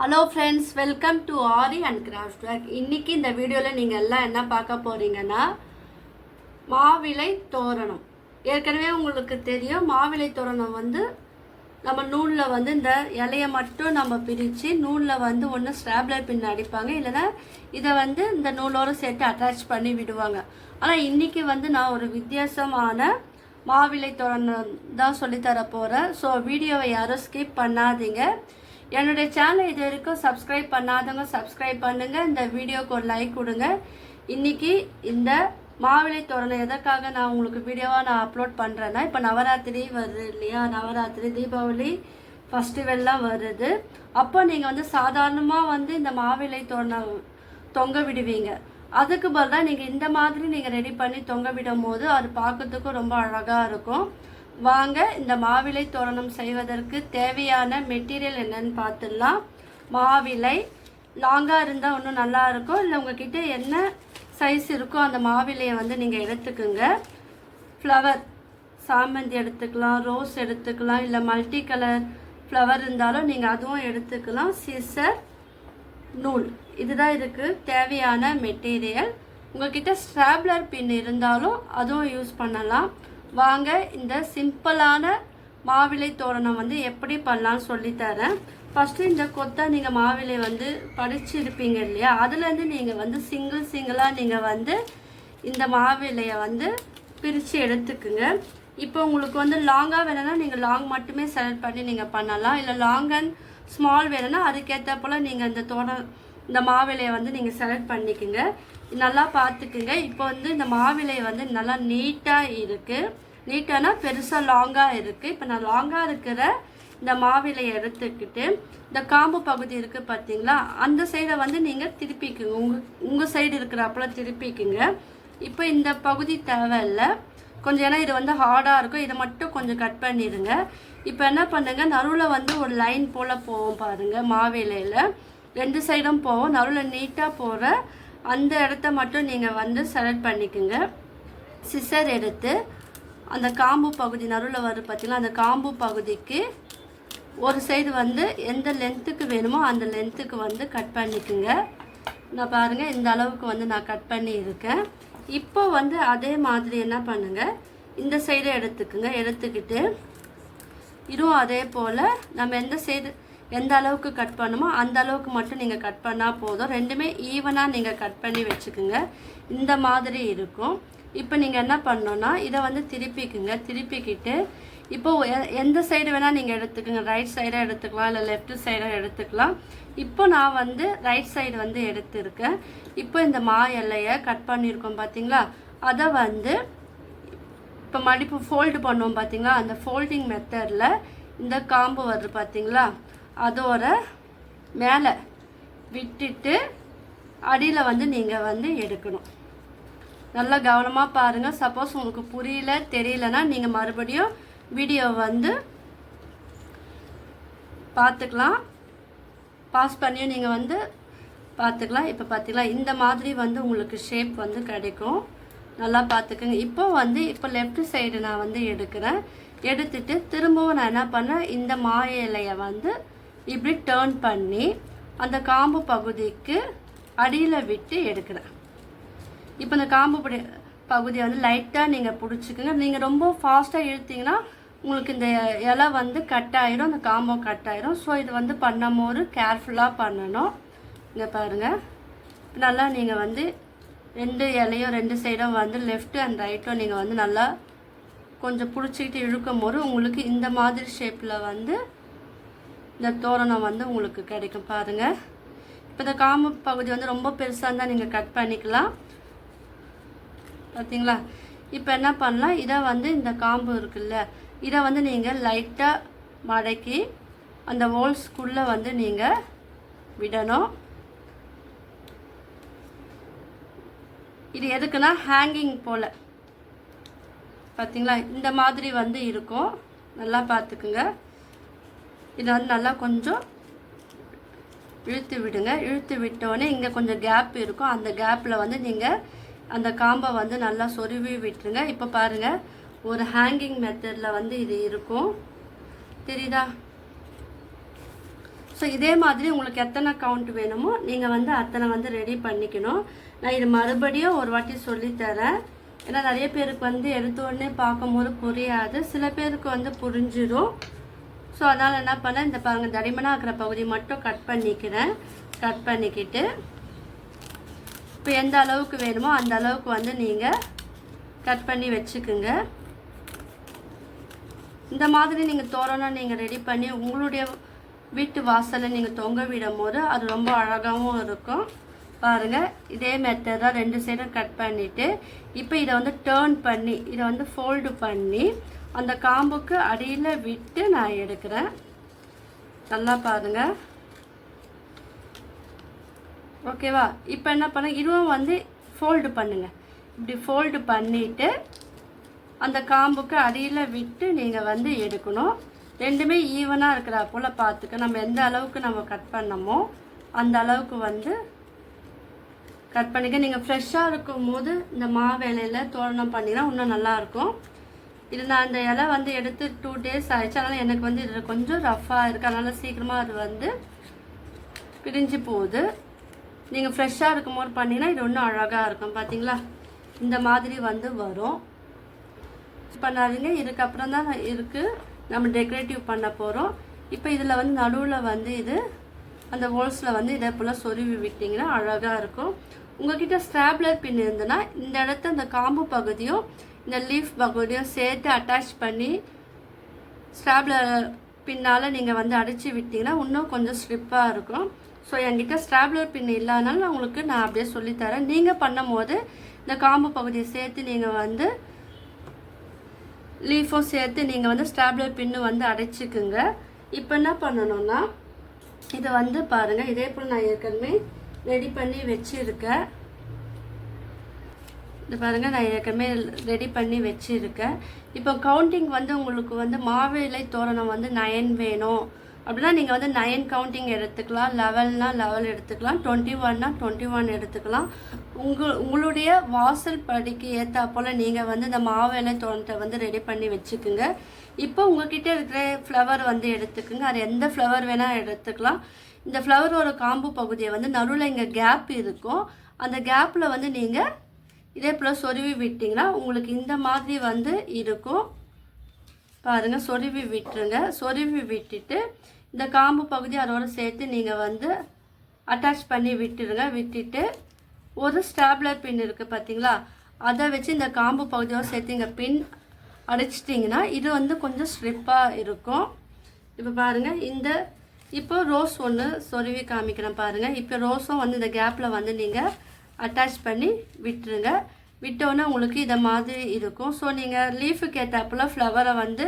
Hello friends, welcome to aari and craft work. இன்றைக்கி இந்த வீடியோவில் நீங்கள் எல்லாம் என்ன பார்க்க போகிறீங்கன்னா, மாவிலை தோரணம். ஏற்கனவே உங்களுக்கு தெரியும், மாவிலை தோரணம் வந்து நம்ம நூலில் வந்து இந்த இலையை மட்டும் நம்ம பிரித்து நூலில் வந்து ஒன்று ஸ்ட்ராப்லர் பின் அடிப்பாங்க, இல்லைன்னா இதை வந்து இந்த நூலோடு சேர்த்து அட்டாச் பண்ணி விடுவாங்க. ஆனால் இன்றைக்கி வந்து நான் ஒரு வித்தியாசமான மாவிலை தோரணம் தான் சொல்லித்தர போகிறேன். ஸோ வீடியோவை யாரும் ஸ்கிப் பண்ணாதீங்க. என்னுடைய சேனலை இது வரைக்கும் சப்ஸ்கிரைப் பண்ணாதவங்க சப்ஸ்கிரைப் பண்ணுங்கள். இந்த வீடியோக்கு ஒரு லைக் கொடுங்க. இன்றைக்கி இந்த மாவிலை தோரணம் எதற்காக நான் உங்களுக்கு வீடியோவாக நான் அப்லோட் பண்ணுறேன்னா, இப்போ நவராத்திரி வருது இல்லையா, நவராத்திரி தீபாவளி ஃபெஸ்டிவல்லாம் வருது. அப்போ நீங்கள் வந்து சாதாரணமாக வந்து இந்த மாவிலை தோரணம் தொங்க விடுவீங்க. அதுக்கு பதிலாக நீங்கள் இந்த மாதிரி நீங்கள் ரெடி பண்ணி தொங்க விடும் போது அது பார்க்கறதுக்கும் ரொம்ப அழகாக இருக்கும். வாங்க இந்த மாவிலை தோரணம் செய்வதற்கு தேவையான மெட்டீரியல் என்னன்னு பார்த்துடலாம். மாவிலை லாங்காக இருந்தால் இன்னும் நல்லா இருக்கும், இல்லை உங்ககிட்ட என்ன சைஸ் இருக்கோ அந்த மாவிலையை வந்து நீங்கள் எடுத்துக்குங்க. ஃப்ளவர் சாமந்தி எடுத்துக்கலாம், ரோஸ் எடுத்துக்கலாம், இல்லை மல்டி கலர் ஃப்ளவர் இருந்தாலும் நீங்கள் அதுவும் எடுத்துக்கலாம். சிசர், நூல், இதுதான் இதுக்கு தேவையான மெட்டீரியல். உங்கள்கிட்ட ஸ்ட்ராப்லர் பின் இருந்தாலும் அதுவும் யூஸ் பண்ணலாம். வாங்க இந்த சிம்பிளான மாவிலை தோரணம் வந்து எப்படி பண்ணலான்னு சொல்லித்தரேன். ஃபஸ்ட்டு இந்த கொத்தை நீங்கள் மாவிலை வந்து படிச்சிருப்பீங்க இல்லையா, அதுலேருந்து நீங்கள் வந்து சிங்கிளாக நீங்கள் வந்து இந்த மாவிலையை வந்து பிரித்து எடுத்துக்குங்க. இப்போ உங்களுக்கு வந்து லாங்காக வேணும்னா நீங்கள் லாங் மட்டுமே செலக்ட் பண்ணி நீங்கள் பண்ணலாம், இல்லை லாங் அண்ட் ஸ்மால் வேணும்னா அதுக்கேற்ற போல் நீங்கள் இந்த மாவிலையை வந்து நீங்கள் செலக்ட் பண்ணிக்கோங்க. நல்லா பார்த்துக்குங்க. இப்போ வந்து இந்த மாவிலை வந்து நல்லா நீட்டாக இருக்குது. நீட்டானா பெருசாக லாங்காக இருக்குது. இப்போ நான் லாங்காக இருக்கிற இந்த மாவிலையை எடுத்துக்கிட்டு இந்த காம்பு பகுதி இருக்குது பார்த்தீங்களா, அந்த சைடை வந்து நீங்கள் திருப்பிக்குங்க. உங்கள் சைடு இருக்கிறப்பல திருப்பிக்குங்க. இப்போ இந்த பகுதி தேவையில்லை கொஞ்சம், ஏன்னா இது வந்து ஹார்டாக இருக்கும். இதை மட்டும் கொஞ்சம் கட் பண்ணிடுங்க. இப்போ என்ன பண்ணுங்கள், நடுவில் வந்து ஒரு லைன் போல் போவோம் பாருங்கள். மாவிலையில் ரெண்டு சைடும் போவோம். நடுவில் நீட்டாக போகிற அந்த இடத்த மட்டும் நீங்கள் வந்து செலக்ட் பண்ணிக்கோங்க. சிசர் எடுத்து அந்த காம்பு பகுதி நடுவில் வரும் பார்த்தீங்கன்னா, அந்த காம்பு பகுதிக்கு ஒரு சைடு வந்து எந்த லென்த்துக்கு வேணுமோ அந்த லென்த்துக்கு வந்து கட் பண்ணிக்கோங்க. நான் பாருங்கள் இந்த அளவுக்கு வந்து நான் கட் பண்ணி இருக்கேன். இப்போ வந்து அதே மாதிரி என்ன பண்ணுங்கள், இந்த சைடை எடுத்துக்குங்க. எடுத்துக்கிட்டு இதுவும் அதே போல் நம்ம எந்த அளவுக்கு கட் பண்ணுமோ அந்த அளவுக்கு மட்டும் நீங்கள் கட் பண்ணால் போதும். ரெண்டுமே ஈவனாக நீங்கள் கட் பண்ணி வச்சுக்குங்க. இந்த மாதிரி இருக்கும். இப்போ நீங்கள் என்ன பண்ணணுன்னா இதை வந்து திருப்பிக்குங்க. திருப்பிக்கிட்டு இப்போது எந்த சைடு வேணால் நீங்கள் எடுத்துக்கோங்க. ரைட் சைடாக எடுத்துக்கலாம், இல்லை லெஃப்ட் சைடாக எடுத்துக்கலாம். இப்போ நான் வந்து ரைட் சைடு வந்து எடுத்துருக்கேன். இப்போ இந்த மா எல்லையை கட் பண்ணியிருக்கோம் பார்த்தீங்களா, அதை வந்து இப்போ மடிப்பு ஃபோல்டு பண்ணுவோம் பார்த்தீங்களா, அந்த ஃபோல்டிங் மெத்தடில் இந்த காம்பு வருது பார்த்தீங்களா, அதோட மேலே விட்டுட்டு அடியில் வந்து நீங்கள் வந்து எடுக்கணும். நல்லா கவனமாக பாருங்கள். சப்போஸ் உங்களுக்கு புரியல தெரியலனா நீங்கள் மறுபடியும் வீடியோ வந்து பார்த்துக்கலாம், பாஸ் பண்ணியும் நீங்கள் வந்து பார்த்துக்கலாம். இப்போ பார்த்தீங்களா இந்த மாதிரி வந்து உங்களுக்கு ஷேப் வந்து கிடைக்கும். நல்லா பார்த்துக்குங்க. இப்போ லெஃப்ட் சைடு நான் வந்து எடுக்கிறேன். எடுத்துட்டு திரும்பவும் நான் என்ன பண்ணேன், இந்த மா இலையை வந்து இப்படி டேர்ன் பண்ணி அந்த காம்பு பகுதிக்கு அடியில் விட்டு எடுக்கிறேன். இப்போ இந்த காம்பு பகுதியை வந்து லைட்டாக நீங்கள் பிடிச்சிக்கோங்க. நீங்கள் ரொம்ப ஃபாஸ்ட்டாக இழுத்தீங்கன்னா உங்களுக்கு இந்த இலை வந்து கட் ஆகிடும், அந்த காம்போ கட் ஆகிடும். ஸோ இது வந்து பண்ணும்போது கேர்ஃபுல்லாக பண்ணணும். இங்கே பாருங்கள், நல்லா நீங்கள் வந்து ரெண்டு இலையும் ரெண்டு சைடும் வந்து லெஃப்ட்டு அண்ட் ரைட்டும் நீங்கள் வந்து நல்லா கொஞ்சம் பிடிச்சிக்கிட்டு இழுக்கும் போது உங்களுக்கு இந்த மாதிரி ஷேப்பில் வந்து இந்த தோரணம் வந்து உங்களுக்கு கிடைக்கும் பாருங்கள். இப்போ இந்த காம்பு பகுதி வந்து ரொம்ப பெருசாக இருந்தால் நீங்கள் கட் பண்ணிக்கலாம் பார்த்தீங்களா. இப்போ என்ன பண்ணலாம், இதை வந்து இந்த காம்பு இருக்குல்ல, இதை வந்து நீங்கள் லைட்டாக மடக்கி அந்த ஹோல்ஸ்குள்ளே வந்து நீங்கள் விடணும். இது எதுக்குன்னா ஹேங்கிங் போல் பார்த்தீங்களா, இந்த மாதிரி வந்து இருக்கும். நல்லா பார்த்துக்குங்க. இதை வந்து நல்லா கொஞ்சம் இழுத்து விடுங்க. இழுத்து விட்டோடனே இங்கே கொஞ்சம் கேப் இருக்கும். அந்த கேப்பில் வந்து நீங்கள் அந்த காம்பை வந்து நல்லா சொருவி விட்டுருங்க. இப்போ பாருங்கள், ஒரு ஹேங்கிங் மெத்தடில் வந்து இது இருக்கும், தெரியுதா? ஸோ இதே மாதிரி உங்களுக்கு எத்தனை கவுண்ட் வேணுமோ நீங்கள் வந்து அத்தனை வந்து ரெடி பண்ணிக்கணும். நான் இது மறுபடியும் ஒரு வாட்டி சொல்லித்தரேன். ஏன்னா நிறைய பேருக்கு வந்து எடுத்த உடனே பார்க்கும்போது புரியாது, சில பேருக்கு வந்து புரிஞ்சிடும். ஸோ அதனால் என்ன பண்ணேன், இந்த பாருங்கள் தடிமனாக இருக்கிற பகுதி மட்டும் கட் பண்ணிக்கிறேன். கட் பண்ணிக்கிட்டு இப்போ எந்த அளவுக்கு வேணுமோ அந்த அளவுக்கு வந்து நீங்கள் கட் பண்ணி வச்சுக்குங்க. இந்த மாதிரி நீங்கள் தோரணம் நீங்கள் ரெடி பண்ணி உங்களுடைய வீட்டு வாசலில் நீங்கள் தொங்க விடும் போது அது ரொம்ப அழகாகவும் இருக்கும். பாருங்கள் இதே மெத்தட் தான் 2 சைடும் கட் பண்ணிவிட்டு இப்போ இதை வந்து டேர்ன் பண்ணி இதை வந்து ஃபோல்டு பண்ணி அந்த காம்புக்கு அடியில் விட்டு நான் எடுக்கிறேன். நல்லா பாருங்கள். ஓகேவா? இப்போ என்ன பண்ண இதுவும் வந்து ஃபோல்டு பண்ணுங்கள். இப்படி ஃபோல்டு பண்ணிவிட்டு அந்த காம்புக்கு அடியில் விட்டு நீங்கள் வந்து எடுக்கணும். ரெண்டுமே ஈவனாக இருக்கிற போல் பார்த்துக்க. நம்ம எந்த அளவுக்கு நம்ம கட் பண்ணமோ அந்த அளவுக்கு வந்து கட் பண்ணிக்க. நீங்கள் ஃப்ரெஷ்ஷாக இருக்கும் போது இந்த மாவேலையில் தோரணம் பண்ணிங்கன்னா இன்னும் நல்லாயிருக்கும். இது நான் அந்த இலை வந்து எடுத்து 2 days ஆயிடுச்சு. அதனால் எனக்கு வந்து இது கொஞ்சம் ரஃப்பாக இருக்குது. அதனால் சீக்கிரமாக அது வந்து பிரிஞ்சு போகுது. நீங்கள் ஃப்ரெஷ்ஷாக இருக்கும் போது பண்ணிங்கன்னா இது இன்னும் அழகாக இருக்கும். பார்த்தீங்களா? இந்த மாதிரி வந்து வரும். பண்ணாதீங்க, இதுக்கப்புறம் தான் இருக்குது நம்ம டெக்கரேட்டிவ் பண்ண போகிறோம். இப்போ இதில் வந்து நடுவில் வந்து இது அந்த ஹோல்ஸில் வந்து இதே போல் சொருவி விட்டிங்கன்னா அழகாக இருக்கும். உங்கள்கிட்ட ஸ்ட்ராப்லர் பின் இருந்ததுன்னா இந்த இடத்த அந்த காம்பு பகுதியும் இந்த லீஃப் பகுதியும் சேர்த்து அட்டாச் பண்ணி ஸ்ட்ராப்லர் பின்னால் நீங்கள் வந்து அடித்து விட்டிங்கன்னா இன்னும் கொஞ்சம் ஸ்ட்ரிப்பாக இருக்கும். ஸோ என்கிட்ட ஸ்ட்ராப்லர் பின் இல்லாதனால உங்களுக்கு நான் அப்படியே சொல்லித்தரேன். நீங்கள் பண்ணும் போது இந்த காம்பு பகுதியை சேர்த்து நீங்கள் வந்து லீஃபும் சேர்த்து நீங்கள் வந்து ஸ்ட்ராப்லர் பின்னு வந்து அடைச்சிக்குங்க. இப்போ என்ன பண்ணணும்னா இதை வந்து பாருங்கள் இதே போல் நான் ஏற்கனவே ரெடி பண்ணி வச்சுருக்கேன். இது பாருங்கள் நான் ஏற்கனவே ரெடி பண்ணி வச்சுருக்கேன். இப்போ கவுண்டிங் வந்து உங்களுக்கு வந்து மாவிலை தோரணம் வந்து 9 வேணும் அப்படின்னா நீங்கள் வந்து 9 கவுண்டிங் எடுத்துக்கலாம். 11னா 11 எடுத்துக்கலாம். 21னா 21 எடுத்துக்கலாம். உங்களுடைய வாசல் படிக்கு ஏற்றா போல் நீங்கள் வந்து இந்த மாவிலை தோரணத்தை வந்து ரெடி பண்ணி வச்சுக்குங்க. இப்போ உங்ககிட்ட இருக்கிற ஃப்ளவர் வந்து எடுத்துக்குங்க. அது எந்த ஃப்ளவர் வேணால் எடுத்துக்கலாம். இந்த ஃப்ளவரோட காம்பு பகுதியை வந்து நடுவில் இங்கே கேப் இருக்கும். அந்த கேப்பில் வந்து நீங்கள் இதே போல் சொருவி விட்டிங்கன்னா உங்களுக்கு இந்த மாதிரி வந்து இருக்கும். பாருங்கள் சொருவி விட்டுருங்க. சொருவி விட்டுட்டு இந்த காம்பு பகுதி அதோடு சேர்த்து நீங்கள் வந்து அட்டாச் பண்ணி விட்டுருங்க. விட்டுட்டு ஒரு ஸ்டாப்லர் பின் இருக்குது பார்த்தீங்களா, அதை வச்சு இந்த காம்பு பகுதியோடு சேர்த்து இங்கே பின் அடிச்சிட்டிங்கன்னா இது வந்து கொஞ்சம் ஸ்ட்ரிப்பாக இருக்கும். இப்போ பாருங்கள் இப்போ ரோஸ் ஒன்று சொருவி காமிக்கிறேன் பாருங்கள். இப்போ ரோஸும் வந்து இந்த கேப்பில் வந்து நீங்கள் அட்டாச் பண்ணி விட்டுருங்க. விட்டோன்னே உங்களுக்கு இதை மாதிரி இருக்கும். ஸோ நீங்கள் லீஃபுக்கு ஏற்றாப்புல ஃப்ளவரை வந்து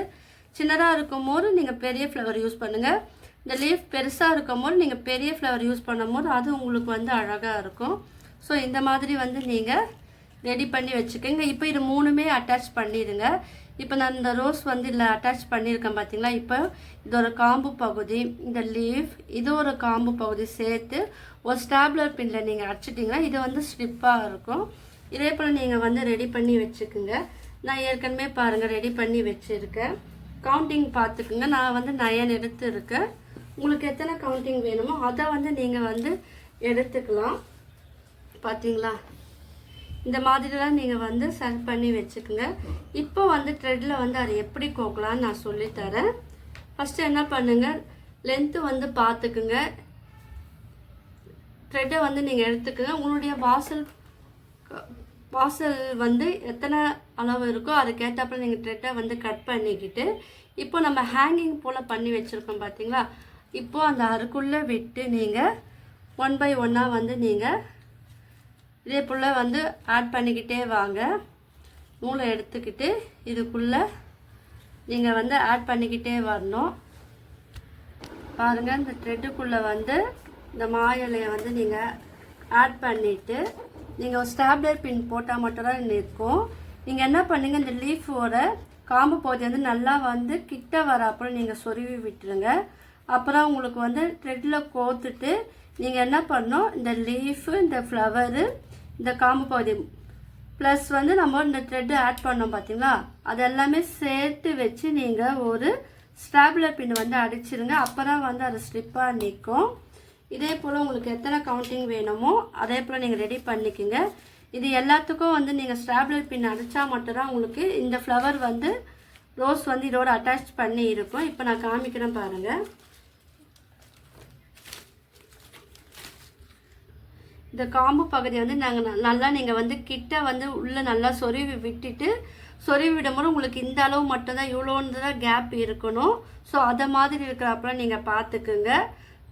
சின்னதாக இருக்கும் போது நீங்கள் பெரிய ஃப்ளவர் யூஸ் பண்ணுங்கள். இந்த லீஃப் பெருசாக இருக்கும் போது நீங்கள் பெரிய ஃப்ளவர் யூஸ் பண்ணும் போது அது உங்களுக்கு வந்து அழகாக இருக்கும். ஸோ இந்த மாதிரி வந்து நீங்கள் ரெடி பண்ணி வச்சுக்கோங்க. இப்போ இது 3மே அட்டாச் பண்ணிடுங்க. இப்போ நான் இந்த ரோஸ் வந்து இதில் அட்டாச் பண்ணியிருக்கேன் பார்த்தீங்களா. இப்போ இதோட காம்பு பகுதி இந்த லீஃப் இது ஒரு காம்பு பகுதி சேர்த்து ஒரு ஸ்டாப்லர் பின்னில் நீங்கள் அடிச்சிட்டிங்கன்னா இது வந்து ஸ்ட்ரிப்பாக இருக்கும். இதே போல் நீங்கள் வந்து ரெடி பண்ணி வச்சுக்குங்க. நான் ஏற்கனவே பாருங்கள் ரெடி பண்ணி வச்சுருக்கேன். கவுண்டிங் பார்த்துக்குங்க. நான் வந்து 9 எடுத்துருக்கேன். உங்களுக்கு எத்தனை கவுண்டிங் வேணுமோ அதை வந்து நீங்கள் வந்து எடுத்துக்கலாம். பார்த்தீங்களா? இந்த மாதிரிலாம் நீங்கள் வந்து செட் பண்ணி வச்சுக்கோங்க. இப்போ வந்து த்ரெட்டில் வந்து அதை எப்படி கோக்கலான்னு நான் சொல்லித்தரேன். ஃபஸ்ட்டு என்ன பண்ணுங்கள், லென்த்து வந்து பார்த்துக்குங்க. த்ரெட்டை வந்து நீங்கள் எடுத்துக்கோங்க. உங்களுடைய வாசல் வந்து எத்தனை அளவு இருக்கோ அதுக்கேற்றப்பல நீங்கள் த்ரெட்டை வந்து கட் பண்ணிக்கிட்டு இப்போ நம்ம ஹேங்கிங் போல் பண்ணி வச்சுருக்கோம் பார்த்தீங்களா. இப்போது அந்த அதுக்குள்ளே விட்டு நீங்கள் 1 by 1 வந்து நீங்கள் இதே போல் வந்து ஆட் பண்ணிக்கிட்டே வாங்க. நூலை எடுத்துக்கிட்டு இதுக்குள்ளே நீங்கள் வந்து ஆட் பண்ணிக்கிட்டே வரணும். பாருங்கள் இந்த த்ரெட்டுக்குள்ளே வந்து இந்த மாயலையை வந்து நீங்கள் ஆட் பண்ணிவிட்டு நீங்கள் ஒரு ஸ்டாப்லர் பின் போட்டால் மட்டும்தான் நிற்கும். நீங்கள் என்ன பண்ணுங்கள், இந்த லீஃபோட காம்பு பகுதி வந்து நல்லா வந்து கிட்ட வர அப்புறம் நீங்கள் சொருவி விட்டுருங்க. அப்புறம் உங்களுக்கு வந்து த்ரெட்டில் கோத்துட்டு நீங்கள் என்ன பண்ணணும், இந்த லீஃபு இந்த ஃப்ளவரு இந்த காம்பு பகுதி ப்ளஸ் வந்து நம்ம இந்த த்ரெட்டு ஆட் பண்ணோம் பார்த்தீங்களா, அது எல்லாமே சேர்த்து வச்சு நீங்கள் ஒரு ஸ்டாப்லர் பின் வந்து அடிச்சிருங்க. அப்போ தான் வந்து அது ஸ்லிப்பாக நிற்கும். இதே போல் உங்களுக்கு எத்தனை கவுண்டிங் வேணுமோ அதே போல் நீங்கள் ரெடி பண்ணிக்கோங்க. இது எல்லாத்துக்கும் வந்து நீங்கள் ஸ்டாப்லர் பின் அடித்தா மட்டும்தான் உங்களுக்கு இந்த ஃப்ளவர் வந்து ரோஸ் வந்து இதோட அட்டாச் பண்ணி இருக்கும். இப்போ நான் காமிக்கிறேன் பாருங்கள். இந்த காம்பு பகுதி வந்து நல்லா நீங்கள் வந்து கிட்ட வந்து உள்ளே நல்லா சொருவி விட்டுட்டு சொருவி விடும்போது உங்களுக்கு இந்த அளவு மட்டும்தான் இவ்வளோன்னு தான் கேப் இருக்கணும். ஸோ அதை மாதிரி இருக்கிறப்ப நீங்கள்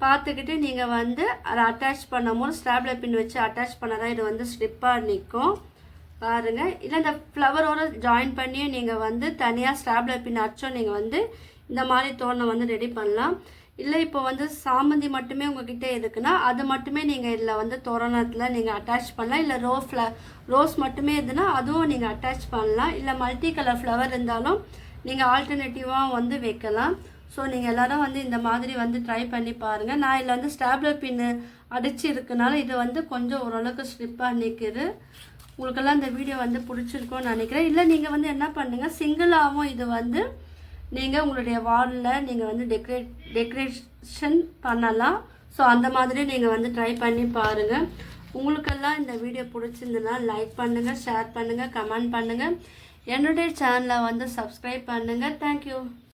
பார்த்துக்கிட்டு நீங்கள் வந்து அதை அட்டாச் பண்ணும்போது ஸ்டாப்லர் பின் வச்சு அட்டாச் பண்ணாதான் இது வந்து ஸ்லிப்பாக நிற்கும் பாருங்கள். இல்லை இந்த ஃப்ளவரோடு ஜாயின் பண்ணியே நீங்கள் வந்து தனியாக ஸ்டாப்லர் பின் அடிச்சோ நீங்கள் வந்து இந்த மாதிரி தோரணம் வந்து ரெடி பண்ணலாம். இல்லை இப்போ வந்து சாமந்தி மட்டுமே உங்ககிட்ட இருக்குன்னா அது மட்டுமே நீங்கள் இதில் வந்து தோரணத்தில் நீங்கள் அட்டாச் பண்ணலாம். இல்லை ரோஸ் மட்டுமே இருந்துன்னா அதுவும் நீங்கள் அட்டாச் பண்ணலாம். இல்லை மல்டி கலர் ஃப்ளவர் இருந்தாலும் நீங்கள் ஆல்டர்னேட்டிவாக வந்து வைக்கலாம். ஸோ நீங்கள் எல்லோரும் வந்து இந்த மாதிரி வந்து ட்ரை பண்ணி பாருங்கள். நான் இதில் வந்து ஸ்டாப்லர் பின்னு அடிச்சு இருக்கனால இது வந்து கொஞ்சம் ஓரளவுக்கு ஸ்லிப்பாக நிற்குது. உங்களுக்கெல்லாம் இந்த வீடியோ வந்து பிடிச்சிருக்கோன்னு நினைக்கிறேன். இல்லை நீங்கள் வந்து என்ன பண்ணுங்கள், சிங்கிளாகவும் இது வந்து நீங்கள் உங்களுடைய வாலில் நீங்கள் வந்து டெக்கரேஷன் பண்ணலாம். ஸோ அந்த மாதிரி நீங்கள் வந்து ட்ரை பண்ணி பாருங்கள். உங்களுக்கெல்லாம் இந்த வீடியோ பிடிச்சிருந்ததுன்னா லைக் பண்ணுங்கள், ஷேர் பண்ணுங்கள், கமெண்ட் பண்ணுங்கள். என்னுடைய சேனலை வந்து சப்ஸ்கிரைப் பண்ணுங்கள். தேங்க்யூ.